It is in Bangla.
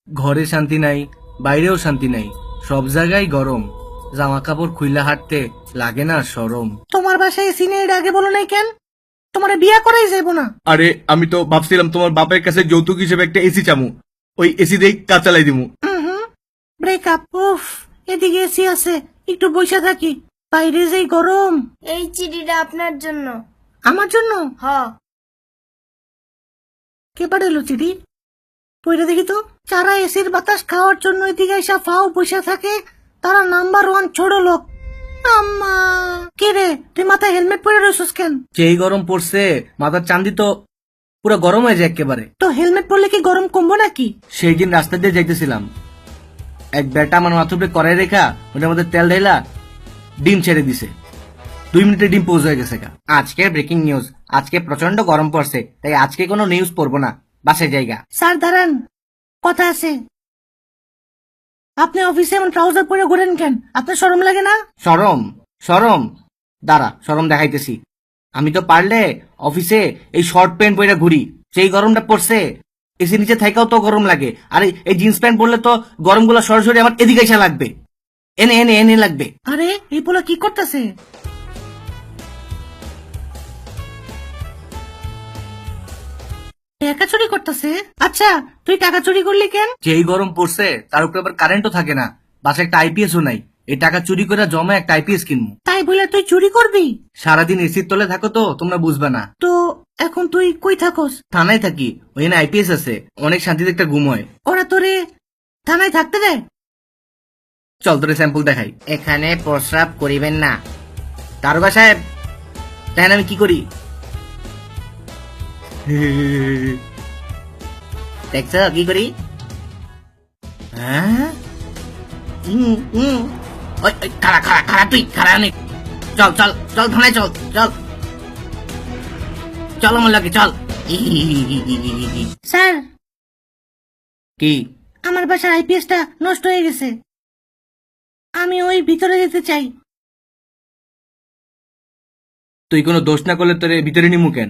ঘরে শান্তি নাই, বাইরেও শান্তি নাই, সব জায়গায় গরম। জামা কাপড় খুইলা হাঁটতে লাগে না শরম। তোমার বাসায় এসি নেই, এর আগে বলো নাই কেন? তোমার বিয়া করাই যাবো না। আরে আমি তো ভাবছিলাম তোমার বাপের কাছে যৌতুক হিসেবে একটা এসি চামু, ওই এসি দিয়ে কাজ চালাই দিমু। ব্রেকআপ। উফ, এদিকে এসি আছে, একটু বসে থাকি। বাইরে যেই গরম। এই চিঠিটা আপনার জন্য। আমার জন্য? হ। কে পাঠালো চিঠি? পইরা দেখি তো। যারা এসির বাতাস খাওয়ার জন্য এদিকে এসে ফাও বসে থাকে, তারা নাম্বার 1 ছোট লোক। আম্মা, কে রে, তুই মাথায় হেলমেট পরে রয়েছিস কেন? যেই গরম পড়ছে মাথার চান্দি তো পুরো গরম হয়ে যায় একেবারে। তো হেলমেট পরলে কি গরম কমবো নাকি? সেই দিন রাস্তা দিয়ে যাইতেছিলাম, এক বেটা আমার মাথার উপরে কড়াই রেখা ওটার মধ্যে তেল ঢেলা ডিম ছেড়ে দিছে। 2 মিনিটে ডিম পোজ হয়ে গেছে। আজকের ব্রেকিং নিউজ, আজকে প্রচন্ড গরম পড়ছে, তাই আজকে কোনো নিউজ পড়বো না, বাসায় জায়গা। স্যার দাঁড়ান, কথা আছে। আপনি অফিসে এমন ট্রাউজার পরে ঘোরেন কেন? আপনার শরম লাগে না? শরম? শরম? দাঁড়া, শরম দেখাইতেছি। আমি তো পারলে অফিসে এই শর্ট প্যান্ট পরে ঘুরি, সেই গরমটা পড়ছে এসি নিচে থাকাও তো গরম লাগে। আর এই জিন্স প্যান্ট পরলে তো গরমগুলো সরাসরি আমার এদিকে এসে লাগবে, এনে এনে এনে লাগবে। আরে এই পোলা কি করতেছে? টাকা চুরি করতেছে? আচ্ছা, তুই টাকা চুরি করলি কেন? যেই গরম পড়ছে তার উপরে আবার কারেন্টও থাকে না, বাসায় একটা আইপিএসও নাই। এই টাকা চুরি করে জমা একটা আইপিএস কিনবো। তাই বলে তুই চুরি করবি? সারাদিন এসির তলে থাকো তো তোমরা বুঝবে না। তো এখন তুই কই থাকস? থানায় থাকি, ওইখানে আইপিএস আছে, অনেক শান্তিতে একটা ঘুম হয়। ওরা তোরে থানায় থাকতে দেয়? চল তোরে স্যাম্পল দেখাই। এখানে প্রস্রাব করিবেন না। দারোগা সাহেব, দেখেন আমি কি করি। দেখছ কি করি? হ্যাঁ, ওই খাড়া খাড়া খাড়া, তুই খাড়া অনেক। চল চল চল থানায়, চল চল চল আমার লাগে, চল। স্যার, কি? আমার বাসার আইপিএসটা নষ্ট হয়ে গেছে, আমি ওই ভিতরে যেতে চাই। তুই কোনো দোষ না করলে তোরে ভিতরে নিমু কেন?